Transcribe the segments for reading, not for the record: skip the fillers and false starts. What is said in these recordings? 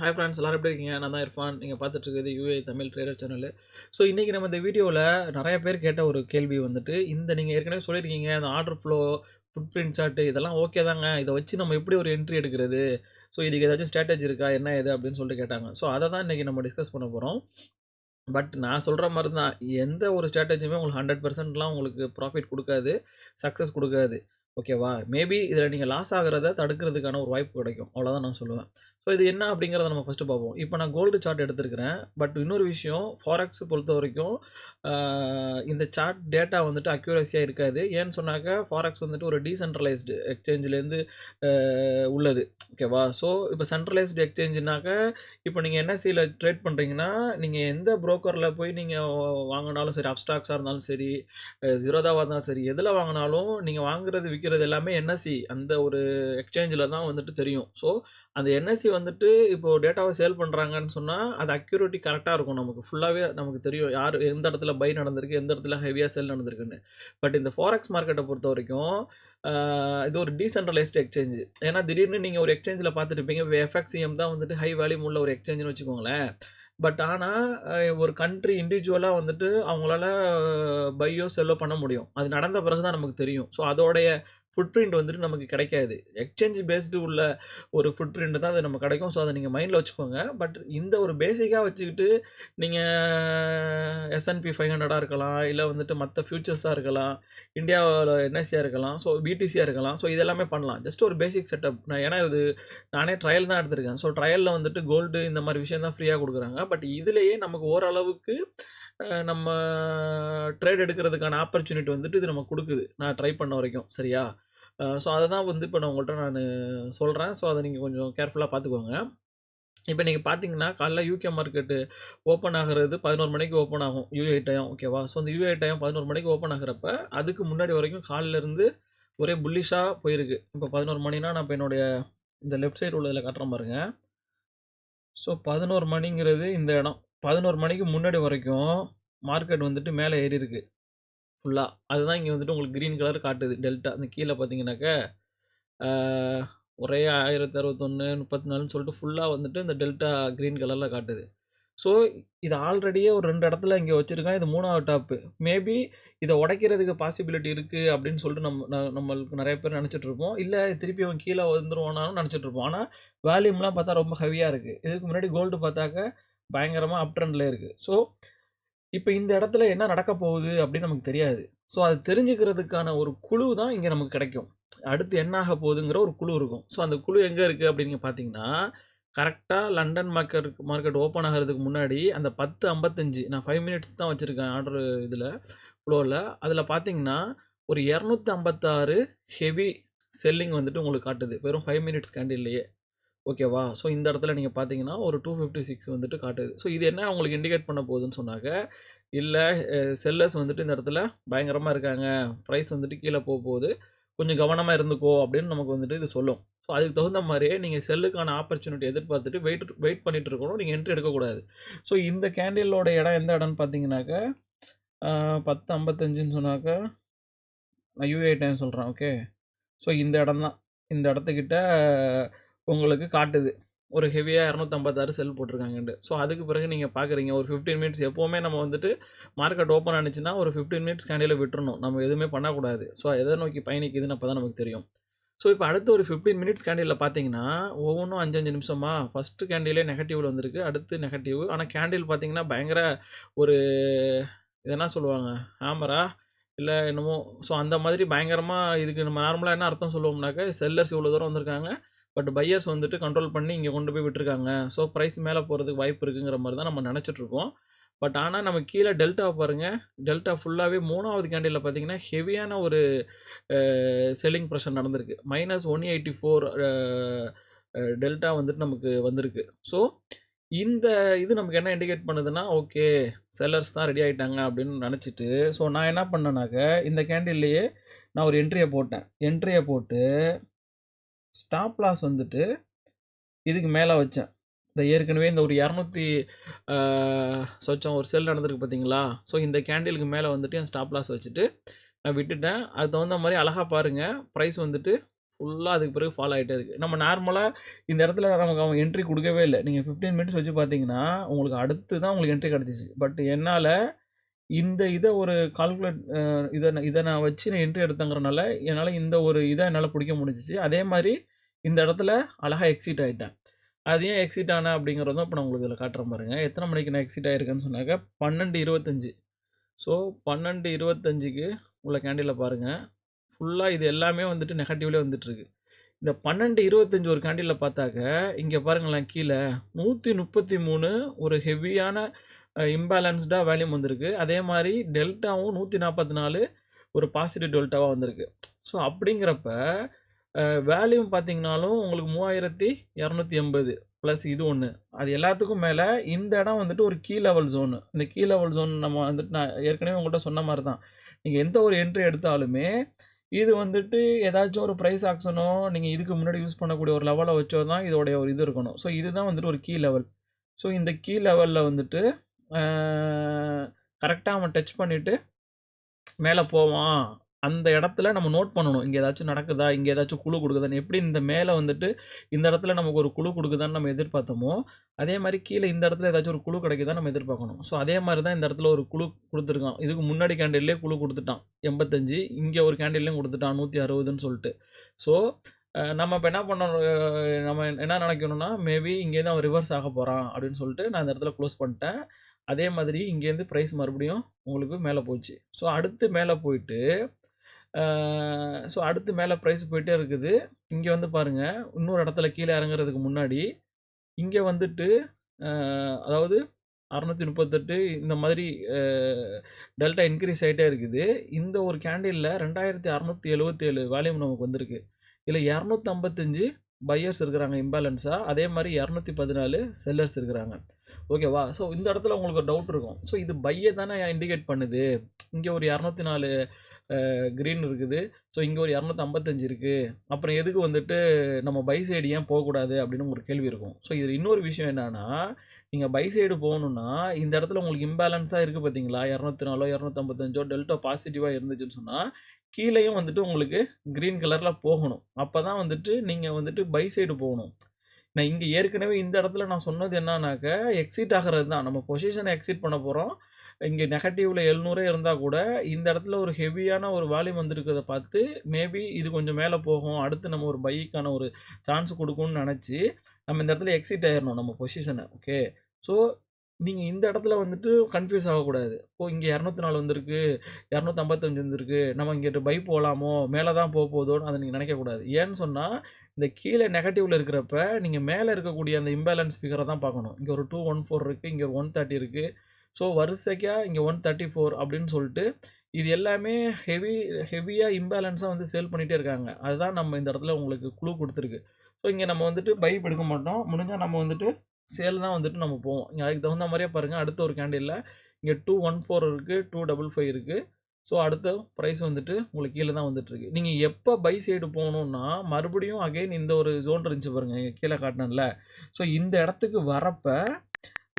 Hi friends எல்லாரும் எப்படி இருக்கீங்க? நான் தான் இர்ஃபான். நீங்கள் பார்த்துட்டு இருக்கிறது UA Tamil trader channel. So இன்றைக்கி நம்ம இந்த வீடியோவில் நிறைய பேர் கேட்ட ஒரு கேள்வி வந்துட்டு, இந்த நீங்கள் ஏற்கனவே சொல்லியிருக்கீங்க, அந்த order flow, food print chart இதெல்லாம் ஓகே தாங்க. இதை வச்சு நம்ம எப்படி ஒரு என்ட்ரி எடுக்கிறது? ஸோ இதுக்கு ஏதாச்சும் ஸ்ட்ராட்டஜி இருக்கா? என்ன இது அப்படின்னு சொல்லிட்டு கேட்டாங்க. ஸோ அதை தான் இன்றைக்கி நம்ம டிஸ்கஸ் பண்ண போகிறோம். பட் நான் சொல்கிற மாதிரி தான், எந்த ஒரு ஸ்ட்ராட்டஜியுமே உங்களுக்கு 100%லாம் உங்களுக்கு ப்ராஃபிட் கொடுக்காது, சக்ஸஸ் கொடுக்காது. ஓகேவா? மேபி இதில் நீங்கள் லாஸ் ஆகிறத தடுக்கிறதுக்கான ஒரு வாய்ப்பு கிடைக்கும். அவ்வளோதான் நான் சொல்லுவேன். ஸோ இது என்ன அப்படிங்கிறத நம்ம ஃபஸ்ட்டு பார்ப்போம். இப்போ நான் கோல்டு சார்ட் எடுத்திருக்கிறேன். பட் இன்னொரு விஷயம், ஃபாரெக்ஸ் பொறுத்த வரைக்கும் இந்த சார்ட் டேட்டா வந்துட்டு அக்யூரஸியாக இருக்காது. ஏன்னு சொன்னாக்கா ஃபாரெக்ஸ் வந்துட்டு ஒரு டீசென்ட்ரலைஸ்டு எக்ஸ்சேஞ்சிலேருந்து உள்ளது. ஓகேவா? ஸோ இப்போ சென்ட்ரலைஸ்டு எக்ஸ்சேஞ்சுனாக்கா, இப்போ நீங்கள் என்எஸ்சியில் ட்ரேட் பண்ணுறீங்கன்னா, நீங்கள் எந்த புரோக்கரில் போய் நீங்கள் வாங்கினாலும் சரி, அப்ஸ்டாக்ஸாக இருந்தாலும் சரி, ஜீரோதாவாக இருந்தாலும் சரி, எதில் வாங்கினாலும் நீங்கள் வாங்குறது விற்கிறது எல்லாமே என்எஸ்சி அந்த ஒரு எக்ஸ்சேஞ்சில் தான் வந்துட்டு தெரியும். ஸோ அந்த என்எஸ்சி வந்துட்டு இப்போது டேட்டாவை சேல் பண்ணுறாங்கன்னு சொன்னால் அது அக்யூரிட்டி கரெக்டாக இருக்கும். நமக்கு ஃபுல்லாகவே நமக்கு தெரியும் யார் எந்த இடத்துல பை நடந்திருக்கு, எந்த இடத்துல ஹெவியாக செல் நடந்திருக்குன்னு. பட் இந்த ஃபாரெக்ஸ் மார்க்கெட்டை பொறுத்த வரைக்கும் இது ஒரு டீசென்ட்ரலைஸ்டு எக்ஸ்சேஞ்சு. ஏன்னா திடீர்னு நீங்கள் ஒரு எக்ஸ்சேஞ்சில் பார்த்துருப்பீங்க, எஃப்எக்சிஎம் தான் வந்துட்டு ஹை வேல்யூம் உள்ள ஒரு எக்ஸ்சேஞ்சுன்னு வச்சுக்கோங்களேன். பட் ஆனால் ஒரு கண்ட்ரி இண்டிவிஜுவலாக வந்துட்டு அவங்களால பையோ செல்லோ பண்ண முடியும். அது நடந்த பிறகு தான் நமக்கு தெரியும். ஸோ அதோடைய ஃபுட் பிரிண்ட் வந்துட்டு நமக்கு கிடைக்காது. எக்ஸ்சேஞ்ச் பேஸ்டு உள்ள ஒரு ஃபுட் பிரிண்ட் தான் அது நமக்கு கிடைக்கும். ஸோ அதை நீங்கள் மைண்டில் வச்சுக்கோங்க. பட் இந்த ஒரு பேசிக்காக வச்சுக்கிட்டு நீங்கள் எஸ்என்பி 500 இருக்கலாம், இல்லை வந்துட்டு மற்ற ஃபியூச்சர்ஸாக இருக்கலாம், இந்தியாவில் என்எஸ்சியாக இருக்கலாம், ஸோ பிடிசியாக இருக்கலாம். ஸோ இதெல்லாமே பண்ணலாம். ஜஸ்ட் ஒரு பேசிக் செட்டப். ஏன்னா இது நானே ட்ரையல் தான் எடுத்திருக்கேன். ஸோ ட்ரையலில் வந்துட்டு கோல்டு இந்த மாதிரி விஷயம் தான் ஃப்ரீயாக கொடுக்குறாங்க. பட் இதுலேயே நமக்கு ஓரளவுக்கு நம்ம ட்ரேட் எடுக்கிறதுக்கான ஆப்பர்ச்சுனிட்டி வந்துட்டு இது நமக்கு கொடுக்குது, நான் ட்ரை பண்ண வரைக்கும். சரியா? ஸோ அதை தான் வந்து இப்போ நான் உங்கள்கிட்ட நான் சொல்கிறேன். ஸோ அதை நீங்கள் கொஞ்சம் கேர்ஃபுல்லாக பார்த்துக்கோங்க. இப்போ நீங்கள் பார்த்தீங்கன்னா காலைல யூகே மார்க்கெட்டு ஓப்பன் ஆகிறது 11 மணிக்கு ஓப்பன் ஆகும் யூஏ டைம். ஓகேவா? ஸோ அந்த யூஏ டைம் 11 மணிக்கு ஓப்பன் ஆகிறப்ப அதுக்கு முன்னாடி வரைக்கும் காலிலேருந்து ஒரே புல்லிஷாக போயிருக்கு. இப்போ 11 மணினா நான் இப்போ என்னுடைய இந்த லெஃப்ட் சைடு உள்ளதில் காட்டுறேன் பாருங்க. ஸோ 11 மணிங்கிறது இந்த இடம். 11 மணிக்கு முன்னாடி வரைக்கும் மார்க்கெட் வந்துட்டு மேலே ஏறி இருக்கு ஃபுல்லாக. அதுதான் இங்கே வந்துட்டு உங்களுக்கு க்ரீன் கலர் காட்டுது டெல்டா. அந்த கீழே பார்த்தீங்கன்னாக்கா ஒரே 1061 34ன்னு சொல்லிட்டு ஃபுல்லாக வந்துட்டு இந்த டெல்டா க்ரீன் கலரில் காட்டுது. ஸோ இது ஆல்ரெடியே ஒரு 2 இடத்துல இங்கே வச்சுருக்கான். இது 3வது டாப்பு. மேபி இதை உடைக்கிறதுக்கு பாசிபிலிட்டி இருக்குது அப்படின்னு சொல்லிட்டு நம்மளுக்கு நிறைய பேர் நினச்சிட்ருப்போம். இல்லை திருப்பி அவன் கீழே வந்துருவானாலும் நினச்சிட்ருப்போம். ஆனால் வேல்யூம்லாம் பார்த்தா ரொம்ப ஹெவியாக இருக்குது. இதுக்கு முன்னாடி கோல்டு பார்த்தாக்க பயங்கரமாக அப் ட்ரெண்டில் இருக்குது. ஸோ இப்போ இந்த இடத்துல என்ன நடக்க போகுது அப்படின்னு நமக்கு தெரியாது. ஸோ அது தெரிஞ்சுக்கிறதுக்கான ஒரு குழு தான் இங்கே நமக்கு கிடைக்கும். அடுத்து என்ன ஆக போகுதுங்கிற ஒரு குழு இருக்கும். ஸோ அந்த குழு எங்கே இருக்குது அப்படின்னு பார்த்தீங்கன்னா, கரெக்டாக லண்டன் மார்க்கெட் ஓப்பன் ஆகிறதுக்கு முன்னாடி அந்த 10:55 நான் 5 மினிட்ஸ் தான் வச்சுருக்கேன் ஆர்டர் இதில் ஃப்ளோவில். அதில் பார்த்தீங்கன்னா ஒரு 256 ஹெவி செல்லிங் வந்துட்டு உங்களுக்கு காட்டுது வெறும் 5 மினிட்ஸ் கேண்டில்லையே. ஓகேவா? ஸோ இந்த இடத்துல நீங்கள் பார்த்தீங்கன்னா ஒரு 256 வந்துட்டு காட்டுது. ஸோ இது என்ன உங்களுக்கு இண்டிகேட் பண்ண போகுதுன்னு சொன்னாக்க, இல்லை செல்லர்ஸ் வந்துட்டு இந்த இடத்துல பயங்கரமாக இருக்காங்க, ப்ரைஸ் வந்துட்டு கீழே போகுது, கொஞ்சம் கவனமாக இருந்துக்கோ அப்படின்னு நமக்கு வந்துட்டு இது சொல்லும். ஸோ அதுக்கு தகுந்த மாதிரியே நீங்கள் செல்லுக்கான ஆப்பர்ச்சுனிட்டி எதிர்பார்த்துட்டு வெயிட் பண்ணிட்டு இருக்கணும். நீங்கள் என்ட்ரி எடுக்கக்கூடாது. ஸோ இந்த கேண்டிலோட இடம் எந்த இடம்னு பார்த்தீங்கன்னாக்கா 10:55ன்னு சொன்னாக்கா நான் யூஏ டைம் சொல்கிறேன். ஓகே. ஸோ இந்த இடம் தான். இந்த இடத்துக்கிட்ட உங்களுக்கு காட்டுது ஒரு ஹெவியாக 256 செல் போட்டிருக்காங்கன்ட்டு. ஸோ அதுக்கு பிறகு நீங்கள் பார்க்குறீங்க ஒரு 15 மினிட்ஸ். எப்போவுமே நம்ம வந்துட்டு மார்க்கெட் ஓப்பன் ஆனிச்சுன்னா ஒரு 15 மினிட்ஸ் கேண்டில் விட்டுறணும். நம்ம எதுவுமே பண்ணக்கூடாது. ஸோ எதை நோக்கி பயணிக்குதுன்னு அப்போ தான் நமக்கு தெரியும். ஸோ இப்போ அடுத்து ஒரு 15 மினிட்ஸ் கேண்டிலில் பார்த்தீங்கன்னா ஒவ்வொன்றும் 5 நிமிஷமா ஃபஸ்ட்டு கேண்டிலே நெகட்டிவில் வந்திருக்கு, அடுத்து நெகட்டிவ். ஆனால் கேண்டில் பார்த்தீங்கன்னா பயங்கர ஒரு இது என்ன சொல்லுவாங்க, ஹேமரா இல்லை என்னமோ. ஸோ அந்த மாதிரி பயங்கரமாக இதுக்கு நம்ம நார்மலாக என்ன அர்த்தம் சொல்லுவோம்னாக்கா, செல்லர்ஸ் இவ்வளோ தூரம் வந்திருக்காங்க, பட் பையர்ஸ் வந்துட்டு கண்ட்ரோல் பண்ணி இங்கே கொண்டு போய் விட்டுருக்காங்க. ஸோ ப்ரைஸ் மேலே போகிறதுக்கு வாய்ப்பு இருக்குங்கிற மாதிரி தான் நம்ம நினச்சிட்ருக்கோம். பட் ஆனால் நம்ம கீழே டெல்டாவை பாருங்கள். டெல்டா ஃபுல்லாகவே 3வது கேண்டிலில் பார்த்தீங்கன்னா ஹெவியான ஒரு செல்லிங் ப்ரெஷர் நடந்திருக்கு. -184 டெல்டா வந்துட்டு நமக்கு வந்திருக்கு. ஸோ இந்த இது நமக்கு என்ன இண்டிகேட் பண்ணுதுன்னா, ஓகே செல்லர்ஸ் தான் ரெடி ஆகிட்டாங்க அப்படின்னு நினச்சிட்டு, ஸோ நான் என்ன பண்ணேனாக்க இந்த கேண்டில்லையே நான் ஒரு என்ட்ரியை போட்டு ஸ்டாப் லாஸ் வந்துட்டு இதுக்கு மேலே வச்சேன். இந்த ஏற்கனவே இந்த ஒரு 200 சொச்சம் ஒரு செல் நடந்திருக்கு பார்த்தீங்களா? ஸோ இந்த கேண்டிலுக்கு மேலே வந்துட்டு என் ஸ்டாப் லாஸ் வச்சுட்டு நான் விட்டுட்டேன். அதுக்கு தகுந்த மாதிரி அழகாக பாருங்கள், ப்ரைஸ் வந்துட்டு ஃபுல்லாக அதுக்கு பிறகு ஃபாலோ ஆகிட்டே இருக்குது. நம்ம நார்மலாக இந்த இடத்துல நமக்கு அவங்க என்ட்ரி கொடுக்கவே இல்லை. நீங்கள் 15 மினிட்ஸ் வச்சு பார்த்தீங்கன்னா உங்களுக்கு அடுத்து தான் உங்களுக்கு என்ட்ரி கிடச்சிச்சு. பட் என்னால் இந்த இதை ஒரு கால்குலேட் இதை நான் வச்சு நான் என்ட்ரி எடுத்தங்கிறனால என்னால் இந்த ஒரு இதை என்னால் பிடிக்க முடிஞ்சிச்சு. அதே மாதிரி இந்த இடத்துல அழகாக எக்ஸிட் ஆகிட்டேன். அது ஏன் எக்ஸிட் ஆனேன் அப்படிங்கிறதும் இப்போ நான் உங்களுக்கு இதில் காட்டுறேன் பாருங்கள். எத்தனை மணிக்கு நான் எக்ஸிட் ஆகிருக்கேன்னு சொன்னாக்க 12:25. ஸோ 12:25க்கு உள்ள கேண்டிலை பாருங்கள். ஃபுல்லாக இது எல்லாமே வந்துட்டு நெகட்டிவ்லேயே வந்துட்டுருக்கு. இந்த 12:25 ஒரு கேண்டிலில் பார்த்தாக்க இங்கே பாருங்களேன், கீழே 133 ஒரு ஹெவியான இம்பேலன்ஸ்டாக வேல்யூம் வந்திருக்கு. அதே மாதிரி டெல்டாவும் 144 ஒரு பாசிட்டிவ் டெல்டாவாக வந்திருக்கு. ஸோ அப்படிங்கிறப்ப வேல்யூம் பார்த்தீங்கனாலும் உங்களுக்கு 3280 ப்ளஸ் இது ஒன்று. அது எல்லாத்துக்கும் மேலே இந்த இடம் வந்துட்டு ஒரு கீ லெவல் ஜோனு. இந்த கீ லெவல் ஜோன் நம்ம வந்துட்டு நான் ஏற்கனவே உங்கள்கிட்ட சொன்ன மாதிரி தான். நீங்கள் எந்த ஒரு என்ட்ரி எடுத்தாலுமே இது வந்துட்டு ஏதாச்சும் ஒரு ப்ரைஸ் ஆக்ஷனோ நீங்கள் இதுக்கு முன்னாடி யூஸ் பண்ணக்கூடிய ஒரு லெவலை வச்சோ தான் இதோடைய ஒரு இது இருக்கணும். ஸோ இதுதான் வந்துட்டு ஒரு கீ லெவல். ஸோ இந்த கீ லெவலில் வந்துட்டு கரெக்டாக அவன் டச் பண்ணிவிட்டு மேலே போவான். அந்த இடத்துல நம்ம நோட் பண்ணணும். இங்கே ஏதாச்சும் நடக்குதா, இங்கே ஏதாச்சும் குழு கொடுக்குதான்னு. எப்படி இந்த மேலே வந்துட்டு இந்த இடத்துல நமக்கு ஒரு குழு கொடுக்குதான்னு நம்ம எதிர்பார்த்தோமோ, அதே மாதிரி கீழே இந்த இடத்துல ஏதாச்சும் ஒரு குழு கிடைக்குதான்னு நம்ம எதிர்பார்க்கணும். ஸோ அதே மாதிரி தான் இந்த இடத்துல ஒரு குழு கொடுத்துருக்கான். இதுக்கு முன்னாடி கேண்டில்லே குழு கொடுத்துட்டான் 85, இங்கே ஒரு கேண்டில்லையும் கொடுத்துட்டான் 160ன்னு சொல்லிட்டு. ஸோ நம்ம இப்போ என்ன பண்ணணும், நம்ம என்ன நினைக்கணும்னா மேபி இங்கேருந்து அவன் ரிவர்ஸ் ஆக போகிறான் அப்படின்னு சொல்லிட்டு நான் இந்த இடத்துல க்ளோஸ் பண்ணிட்டேன். அதே மாதிரி இங்கேருந்து ப்ரைஸ் மறுபடியும் உங்களுக்கு மேலே போச்சு. ஸோ அடுத்து மேலே போயிட்டு ஸோ அடுத்து மேலே ப்ரைஸ் போயிட்டே இருக்குது. இங்கே வந்து பாருங்கள், இன்னொரு இடத்துல கீழே இறங்குறதுக்கு முன்னாடி இங்கே வந்துட்டு அதாவது 638 இந்த மாதிரி டெல்டா இன்க்ரீஸ் ஆகிட்டே இருக்குது. இந்த ஒரு கேண்டிலில் 2677 வேல்யூம் நமக்கு வந்திருக்கு. இதில் 255 பையர்ஸ் இருக்கிறாங்க இம்பேலன்ஸாக. அதே மாதிரி 214 செல்லர்ஸ் இருக்கிறாங்க. ஓகேவா? ஸோ இந்த இடத்துல உங்களுக்கு ஒரு டவுட் இருக்கும். ஸோ இது பையை தானே இண்டிகேட் பண்ணுது. இங்கே ஒரு 204 க்ரீன் இருக்குது. ஸோ இங்கே ஒரு 255 இருக்குது. அப்புறம் எதுக்கு வந்துட்டு நம்ம பை சைடு ஏன் போகக்கூடாது அப்படின்னு ஒரு கேள்வி இருக்கும். ஸோ இதில் இன்னொரு விஷயம் என்னென்னா, நீங்கள் பை சைடு போகணுன்னா இந்த இடத்துல உங்களுக்கு இம்பேலன்ஸாக இருக்குது பார்த்தீங்களா, 204 255 டெல்டா பாசிட்டிவாக இருந்துச்சுன்னு சொன்னால் கீழேயும் வந்துட்டு உங்களுக்கு க்ரீன் கலரில் போகணும். அப்போ தான் வந்துட்டு நீங்கள் வந்துட்டு பை சைடு போகணும். நான் இங்கே ஏற்கனவே இந்த இடத்துல நான் சொன்னது என்னன்னாக்க எக்ஸிட் ஆகிறது தான். நம்ம பொசிஷனை எக்ஸிட் பண்ண போகிறோம். இங்கே நெகட்டிவில் 700 இருந்தால் கூட இந்த இடத்துல ஒரு ஹெவியான ஒரு வால்யூம் வந்திருக்கிறத பார்த்து மேபி இது கொஞ்சம் மேலே போகும், அடுத்து நம்ம ஒரு பைக்கான ஒரு சான்ஸ் கொடுக்கும்னு நினச்சி நம்ம இந்த இடத்துல எக்ஸிட் ஆயிடணும் நம்ம பொசிஷனை. ஓகே, ஸோ நீங்கள் இந்த இடத்துல வந்துட்டு கன்ஃபியூஸ் ஆகக்கூடாது. இங்கே 204 வந்திருக்கு, 255 வந்திருக்கு, நம்ம இங்கிட்ட பை போகலாமோ, மேலே தான் போகுதோன்னு அதை நீங்கள் நினைக்கக்கூடாது. ஏன்னு சொன்னால் இந்த கீழே நெகட்டிவில் இருக்கிறப்ப நீங்கள் மேலே இருக்கக்கூடிய அந்த இம்பேலன்ஸ் ஃபிகரை தான் பார்க்கணும். இங்கே ஒரு 214 இருக்குது, இங்கே ஒரு 130 இருக்குது. ஸோ வரிசைக்காக இங்கே 134 அப்படின்னு சொல்லிட்டு இது எல்லாமே ஹெவியாக இம்பேலன்ஸாக வந்து சேல் பண்ணிகிட்டே இருக்காங்க. அதுதான் நம்ம இந்த இடத்துல உங்களுக்கு குழு கொடுத்துருக்கு. ஸோ இங்கே நம்ம வந்துட்டு பை எடுக்க மாட்டோம். முடிஞ்சால் நம்ம வந்துட்டு சேல் தான் வந்துட்டு நம்ம போவோம். இங்கே அதுக்கு தகுந்த மாதிரியே பாருங்கள், அடுத்த ஒரு கேண்டிலில் இங்கே 214 இருக்குது, 255 இருக்குது. ஸோ அடுத்த ப்ரைஸ் வந்துட்டு உங்களுக்கு கீழே தான் வந்துட்டுருக்கு. நீங்கள் எப்போ பை சைடு போகணுன்னா மறுபடியும் அகைன் இந்த ஒரு ஜோன் இருந்துச்சு பாருங்கள், இங்கே கீழே காட்டினேன்ல. ஸோ இந்த இடத்துக்கு வரப்போ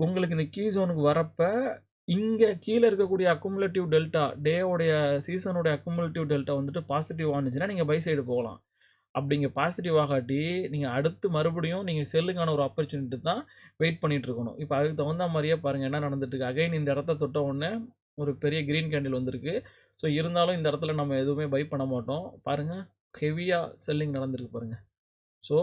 உங்களுக்கு இந்த கீ ஜோனுக்கு வரப்போ இங்கே கீழே இருக்கக்கூடிய அக்குமுலேட்டிவ் டெல்டா டேவோடைய சீசனுடைய அக்குமுலேட்டிவ் டெல்டா வந்துட்டு பாசிட்டிவ் ஆனிச்சுன்னா நீங்கள் பை சைடு போகலாம். அப்படிங்க பாசிட்டிவ் ஆகாட்டி நீங்கள் அடுத்து மறுபடியும் நீங்கள் செல்லுக்கான ஒரு ஆப்பர்ச்சுனிட்டி தான் வெயிட் பண்ணிகிட்டு இருக்கணும். இப்போ அதுக்கு தகுந்த மாதிரியே பாருங்கள் என்ன நடந்துட்டுருக்கு. அகைன் இந்த இடத்த தொட்ட உடனே ஒரு பெரிய க்ரீன் கேண்டில் வந்திருக்கு. ஸோ இருந்தாலும் இந்த இடத்துல நம்ம எதுவுமே பை பண்ண மாட்டோம். பாருங்கள், ஹெவியாக செல்லிங் நடந்திருக்கு பாருங்கள். ஸோ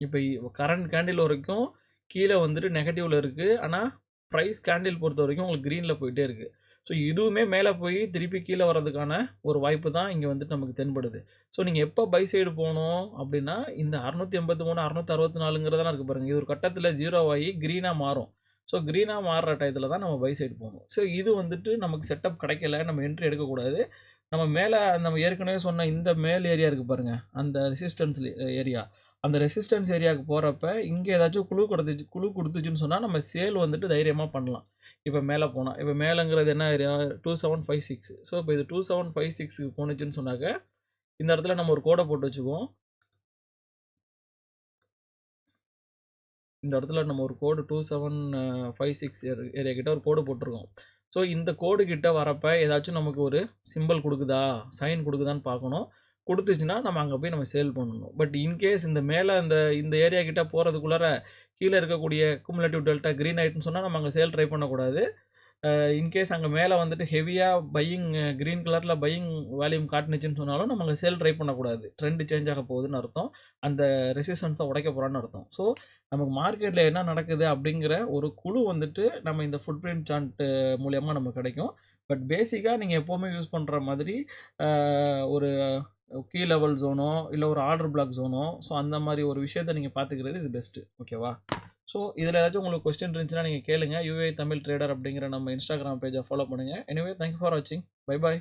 இப்போ கரண்ட் கேண்டில் வரைக்கும் கீழே வந்துட்டு நெகட்டிவில் இருக்குது. ஆனால் ப்ரைஸ் கேண்டில் பொறுத்த வரைக்கும் உங்களுக்கு க்ரீனில் போயிட்டே இருக்குது. ஸோ இதுவுமே மேலே போய் திருப்பி கீழே வர்றதுக்கான ஒரு வாய்ப்பு தான் இங்கே வந்துட்டு நமக்கு தென்படுது. ஸோ நீங்கள் எப்போ பை சைடு போகணும் அப்படின்னா இந்த 683 664ங்கிறதெல்லாம் இருக்குது பாருங்கள். இது ஒரு கட்டத்தில் 0 ஆகி க்ரீனாக மாறும். ஸோ க்ரீனாக மாறுற டயத்தில் தான் நம்ம பை சைடு போகணும். ஸோ இது வந்துட்டு நமக்கு செட்டப் கிடைக்கல, நம்ம என்ட்ரி எடுக்கக்கூடாது. நம்ம மேலே நம்ம ஏற்கனவே சொன்ன இந்த மேல் ஏரியா இருக்குது பாருங்கள், அந்த ரெசிஸ்டன்ஸ் ஏரியா, அந்த ரெசிஸ்டன்ஸ் ஏரியாவுக்கு போகிறப்ப இங்கே ஏதாச்சும் குழு கொடுத்துச்சுன்னு சொன்னால் நம்ம சேல் வந்துட்டு தைரியமாக பண்ணலாம். இப்போ மேலே போனால் இப்போ மேலேங்கிறது என்ன ஏரியா 2756. ஸோ இப்போ இது 2756க்கு போணுச்சுன்னு சொன்னாக்க இந்த இடத்துல நம்ம ஒரு கோடை போட்டு வச்சுக்குவோம். இந்த இடத்துல நம்ம ஒரு கோடு 2756 ஏரியா கிட்ட ஒரு கோடு போட்டிருக்கோம். ஸோ இந்த கோடு கிட்ட வரப்ப ஏதாச்சும் நமக்கு ஒரு சிம்பல் குடுக்குதா, சைன் குடுக்குதான்னு பார்க்கணும். குடுத்துச்சுன்னா நம்ம அங்க போய் நம்ம சேல் பண்ணணும். பட் இன்கேஸ் இந்த மேல இந்த ஏரியா கிட்ட போறதுக்குள்ளார கீழ இருக்கக்கூடிய குமுலேட்டிவ் டெல்டா கிரீன் ஆயிட்டுன்னு சொன்னா நம்ம அங்க சேல் ட்ரை பண்ணக்கூடாது. இன்கேஸ் அங்கே மேலே வந்துட்டு ஹெவியாக பையிங் க்ரீன் கலரில் பையிங் வேல்யூம் காட்டுனுச்சுன்னு சொன்னாலும் நம்ம அங்கே சேல் ட்ரை பண்ணக்கூடாது. ட்ரெண்ட் சேஞ்ச் ஆக போகுதுன்னு அர்த்தம். அந்த ரெசிஸ்டன்ஸை உடைக்க போகிறான்னு அர்த்தம். ஸோ நமக்கு மார்க்கெட்டில் என்ன நடக்குது அப்படிங்கிற ஒரு குழு வந்துட்டு நம்ம இந்த ஃபுட் பிரிண்ட் சார்ட் மூலியமாக நமக்கு கிடைக்கும். பட் பேசிக்காக நீங்கள் எப்போவுமே யூஸ் பண்ணுற மாதிரி ஒரு கீ லெவல் ஜோனோ இல்லை ஒரு ஆர்டர் பிளாக் ஜோனோ ஸோ அந்த மாதிரி ஒரு விஷயத்தை நீங்கள் பார்த்துக்கிறது இது பெஸ்ட்டு. ஓகேவா? ஸோ இதில் ஏதாச்சும் உங்களுக்கு கொஸ்டின் இருந்துச்சுன்னா நீங்கள் கேளுங்க. யூஏ தமிழ் ட்ரேடர் அப்படிங்கிற நம்ம இன்ஸ்டாகிராம் பேஜை ஃபாலோ பண்ணுங்கள். எனிவே தேங்க்யூ ஃபார் வாட்சிங். Bye bye.